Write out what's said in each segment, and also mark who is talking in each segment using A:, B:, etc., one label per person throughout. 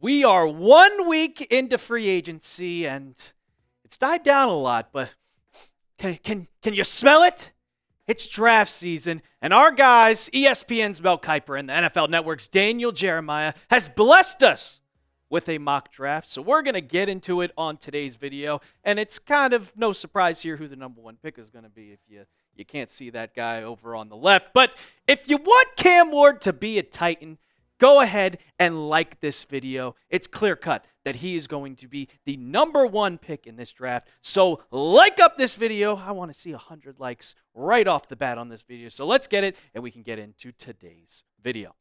A: We are 1 week into free agency, and it's died down a lot, but can you smell it? It's draft season, and our guys, ESPN's Mel Kiper and the NFL Network's Daniel Jeremiah, has blessed us with a mock draft. So we're going to get into it on today's video, and it's kind of no surprise here who the number one pick is going to be if you can't see that guy over on the left. But if you want Cam Ward to be a Titan, go ahead and like this video. It's clear cut that he is going to be the number one pick in this draft. So like up this video. I want to see 100 likes right off the bat on this video. So let's get it and we can get into today's video.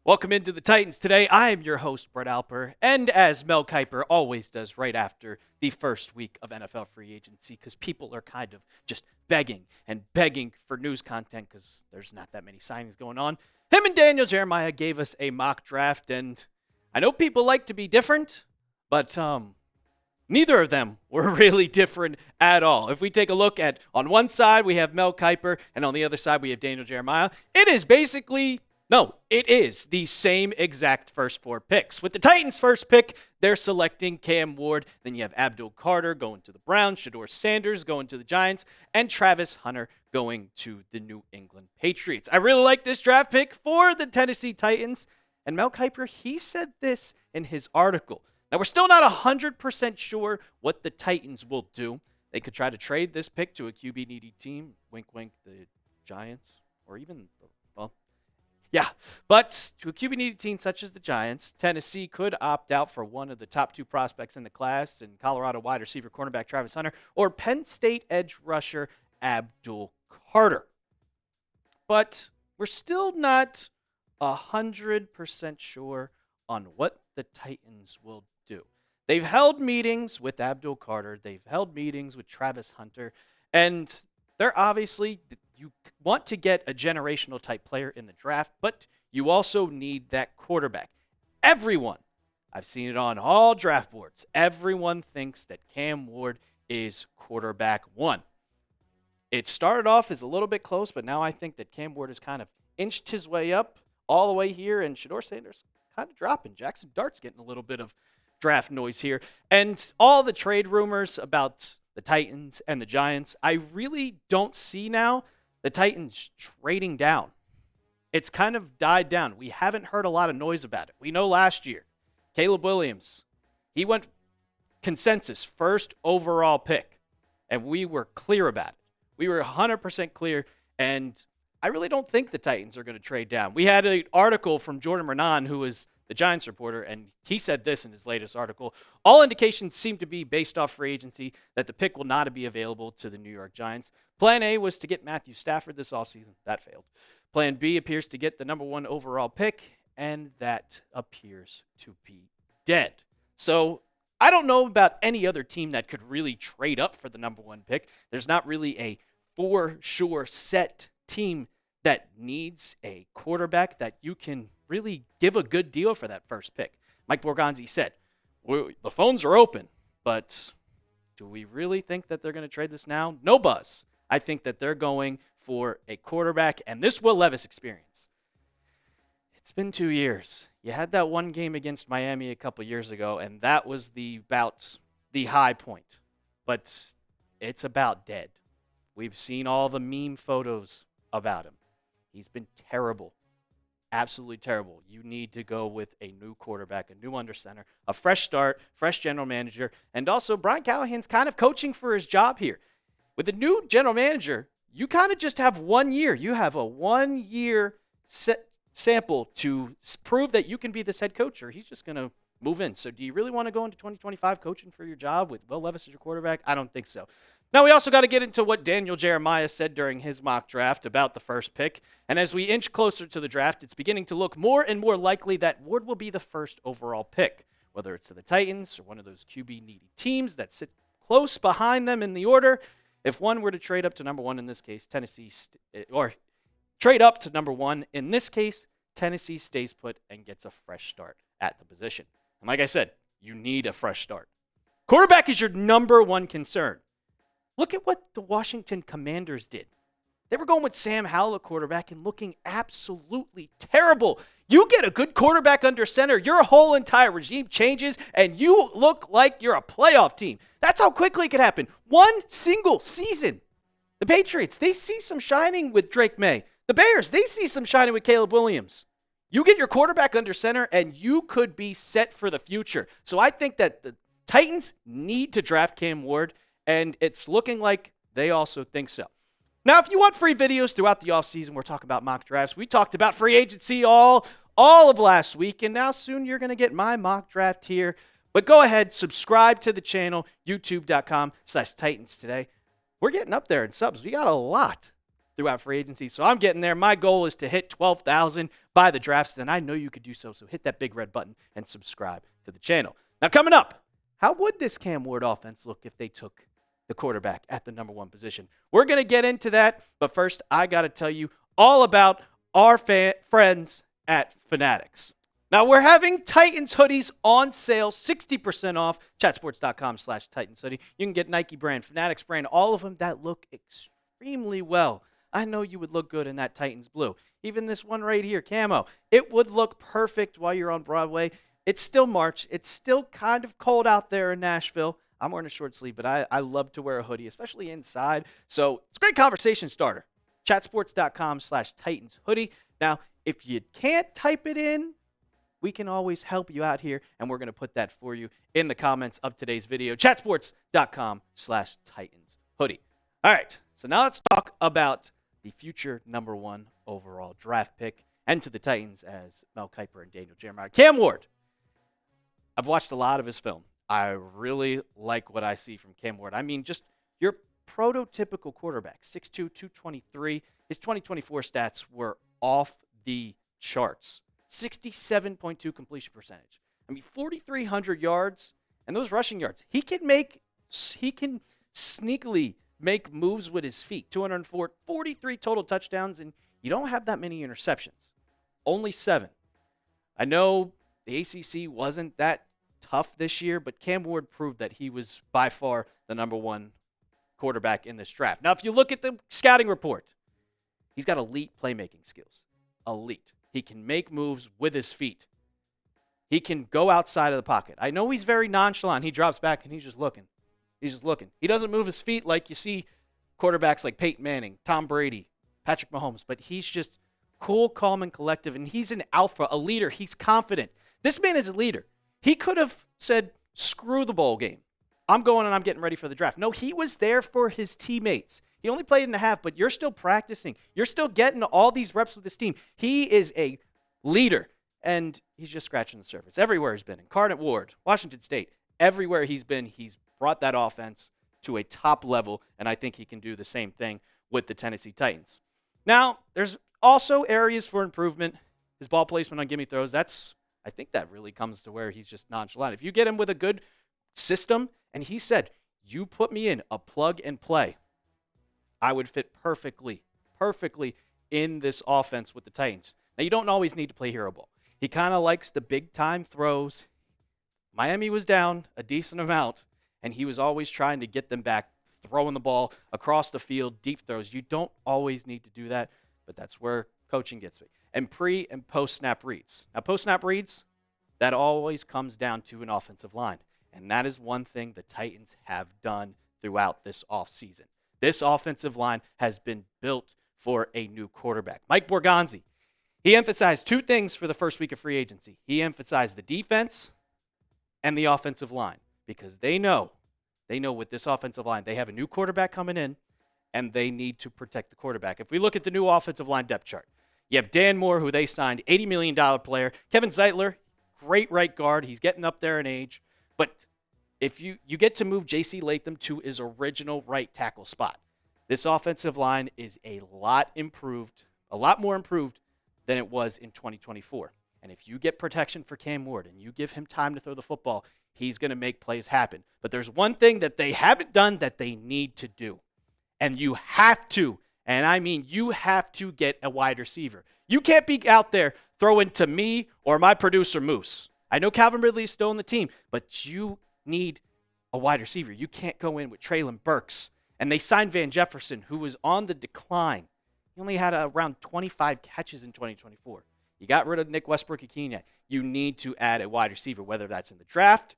A: Welcome into the Titans today. I am your host, Brett Alper, and as Mel Kiper always does right after the first week of NFL free agency, because people are kind of just begging for news content because there's not that many signings going on. Him and Daniel Jeremiah gave us a mock draft, and I know people like to be different, but neither of them were really different at all. If we take a look at, on one side, we have Mel Kiper, and on the other side, we have Daniel Jeremiah. It is the same exact first four picks. With the Titans' first pick, they're selecting Cam Ward. Then you have Abdul Carter going to the Browns, Shedeur Sanders going to the Giants, and Travis Hunter going to the New England Patriots. I really like this draft pick for the Tennessee Titans. And Mel Kiper, he said this in his article. Now, we're still not 100% sure what the Titans will do. They could try to trade this pick to a QB-needy team. Wink, wink, the Giants, or even but to a QB-needy team such as the Giants, Tennessee could opt out for one of the top two prospects in the class, in Colorado wide receiver cornerback Travis Hunter, or Penn State edge rusher Abdul Carter. But we're still not 100% sure on what the Titans will do. They've held meetings with Abdul Carter. They've held meetings with Travis Hunter, and they're obviously, you want to get a generational type player in the draft, but you also need that quarterback. Everyone, I've seen it on all draft boards, everyone thinks that Cam Ward is quarterback one. It started off as a little bit close, but now I think that Cam Ward has kind of inched his way up all the way here, and Shedeur Sanders kind of dropping. Jackson Dart's getting a little bit of draft noise here. And all the trade rumors about the Titans and the Giants, I really don't see now the Titans trading down. It's kind of died down. We haven't heard a lot of noise about it. We know last year, Caleb Williams, he went consensus first overall pick, and we were clear about it. We were 100% clear, and I really don't think the Titans are going to trade down. We had an article from Jordan Renan, who is the Giants reporter, and he said this in his latest article. All indications seem to be, based off free agency, that the pick will not be available to the New York Giants. Plan A was to get Matthew Stafford this offseason. That failed. Plan B appears to get the number one overall pick, and that appears to be dead. So I don't know about any other team that could really trade up for the number one pick. There's not really a for sure set team that needs a quarterback that you can really give a good deal for that first pick. Mike Borgonzi said, the phones are open, but do we really think that they're going to trade this now? No buzz. I think that they're going for a quarterback, and this Will Levis experience. It's been 2 years. You had that one game against Miami a couple years ago, and that was about the high point. But it's about dead. We've seen all the meme photos about him. He's been terrible. Absolutely terrible. You need to go with a new quarterback, a new under center, a fresh start, fresh general manager, and also Brian Callahan's kind of coaching for his job here. With a new general manager, you kind of just have 1 year. You have a 1 year sample to prove that you can be this head coach, or he's just going to move in. So do you really want to go into 2025 coaching for your job with Will Levis as your quarterback? I don't think so. Now, we also got to get into what Daniel Jeremiah said during his mock draft about the first pick. And as we inch closer to the draft, it's beginning to look more and more likely that Ward will be the first overall pick, whether it's to the Titans or one of those QB-needy teams that sit close behind them in the order. If one were to trade up to number one in this case, trade up to number one in this case, Tennessee stays put and gets a fresh start at the position. And like I said, you need a fresh start. Quarterback is your number one concern. Look at what the Washington Commanders did. They were going with Sam Howell at quarterback and looking absolutely terrible. You get a good quarterback under center, your whole entire regime changes, and you look like you're a playoff team. That's how quickly it could happen. One single season. The Patriots, they see some shining with Drake May. The Bears, they see some shining with Caleb Williams. You get your quarterback under center, and you could be set for the future. So I think that the Titans need to draft Cam Ward, and it's looking like they also think so. Now, if you want free videos throughout the offseason, we're talking about mock drafts. We talked about free agency all of last week, and now soon you're going to get my mock draft here. But go ahead, subscribe to the channel, youtube.com/Titans today. We're getting up there in subs. We got a lot throughout free agency, so I'm getting there. My goal is to hit 12,000 by the drafts, and I know you could do so, so hit that big red button and subscribe to the channel. Now, coming up, how would this Cam Ward offense look if they took the quarterback at the number one position? We're going to get into that, but first, I got to tell you all about our friends at Fanatics. Now, we're having Titans hoodies on sale, 60% off, chatsports.com/Titans hoodie. You can get Nike brand, Fanatics brand, all of them that look extremely well. I know you would look good in that Titans blue. Even this one right here, camo, it would look perfect while you're on Broadway. It's still March. It's still kind of cold out there in Nashville. I'm wearing a short sleeve, but I love to wear a hoodie, especially inside. So it's a great conversation starter. Chatsports.com/Titans hoodie. Now, if you can't type it in, we can always help you out here, and we're going to put that for you in the comments of today's video. Chatsports.com/Titans hoodie. All right, so now let's talk about the future number one overall draft pick and to the Titans as Mel Kiper and Daniel Jeremiah. Cam Ward. I've watched a lot of his film. I really like what I see from Cam Ward. I mean, just your prototypical quarterback, 6'2", 223. His 2024 stats were off the charts. 67.2 completion percentage. I mean, 4,300 yards and those rushing yards. He can sneakily make moves with his feet. 204, 43 total touchdowns, and you don't have that many interceptions. Only 7. I know the ACC wasn't that tough this year, but Cam Ward proved that he was by far the number one quarterback in this draft. Now, if you look at the scouting report, he's got elite playmaking skills. Elite. He can make moves with his feet. He can go outside of the pocket. I know he's very nonchalant. He drops back and he's just looking. He's just looking. He doesn't move his feet like you see quarterbacks like Peyton Manning, Tom Brady, Patrick Mahomes, but he's just cool, calm, and collective, and he's an alpha, a leader. He's confident. This man is a leader. He could have said, screw the bowl game. I'm going and I'm getting ready for the draft. No, he was there for his teammates. He only played in a half, but you're still practicing. You're still getting all these reps with this team. He is a leader, and he's just scratching the surface. Everywhere he's been, Incarnate Ward, Washington State, everywhere he's been, he's brought that offense to a top level, and I think he can do the same thing with the Tennessee Titans. Now, there's also areas for improvement. His ball placement on gimme throws, I think that really comes to where he's just nonchalant. If you get him with a good system, and he said, you put me in a plug and play, I would fit perfectly in this offense with the Titans. Now, you don't always need to play hero ball. He kind of likes the big-time throws. Miami was down a decent amount, and he was always trying to get them back, throwing the ball across the field, deep throws. You don't always need to do that, but that's where coaching gets me. And pre- and post-snap reads. Now, post-snap reads, that always comes down to an offensive line, and that is one thing the Titans have done throughout this offseason. This offensive line has been built for a new quarterback. Mike Borgonzi, he emphasized 2 things for the first week of free agency. He emphasized the defense and the offensive line because they know with this offensive line, they have a new quarterback coming in, and they need to protect the quarterback. If we look at the new offensive line depth chart, you have Dan Moore, who they signed, $80 million player. Kevin Zeitler, great right guard. He's getting up there in age. But if you get to move J.C. Latham to his original right tackle spot, this offensive line is a lot more improved than it was in 2024. And if you get protection for Cam Ward and you give him time to throw the football, he's going to make plays happen. But there's one thing that they haven't done that they need to do. And you have to, and I mean you have to get a wide receiver. You can't be out there throwing to me or my producer Moose. I know Calvin Ridley is still on the team, but you need a wide receiver. You can't go in with Traylon Burks. And they signed Van Jefferson, who was on the decline. He only had around 25 catches in 2024. You got rid of Nick Westbrook-Ikhine. You need to add a wide receiver, whether that's in the draft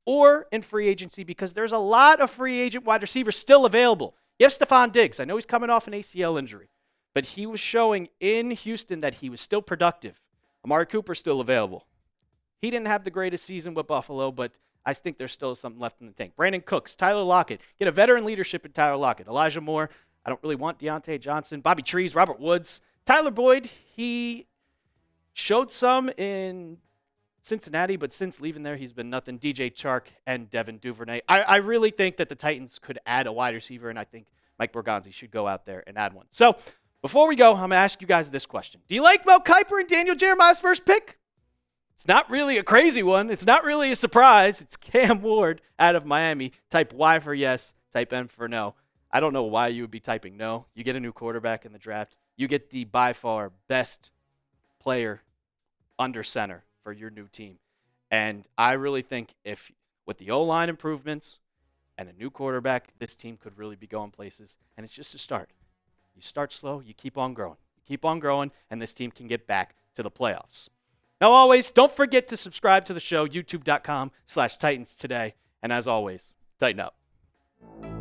A: or in free agency, because there's a lot of free agent wide receivers still available. Yes, Stephon Diggs. I know he's coming off an ACL injury, but he was showing in Houston that he was still productive. Amari Cooper's still available. He didn't have the greatest season with Buffalo, but I think there's still something left in the tank. Brandon Cooks, Tyler Lockett. Get a veteran leadership in Tyler Lockett. Elijah Moore. I don't really want Deontay Johnson. Bobby Trees, Robert Woods. Tyler Boyd, he showed some in Cincinnati, but since leaving there, he's been nothing. DJ Chark and Devin Duvernay. I really think that the Titans could add a wide receiver, and I think Mike Borgonzi should go out there and add one. So before we go, I'm going to ask you guys this question. Do you like Mel Kiper and Daniel Jeremiah's first pick? It's not really a crazy one. It's not really a surprise. It's Cam Ward out of Miami. Type Y for yes, type N for no. I don't know why you would be typing no. You get a new quarterback in the draft. You get the by far best player under center for your new team. And I really think if with the O-line improvements and a new quarterback, this team could really be going places. And it's just a start. You start slow, you keep on growing. You keep on growing, and this team can get back to the playoffs. Now, always, don't forget to subscribe to the show, youtube.com/Titans today. And as always, tighten up.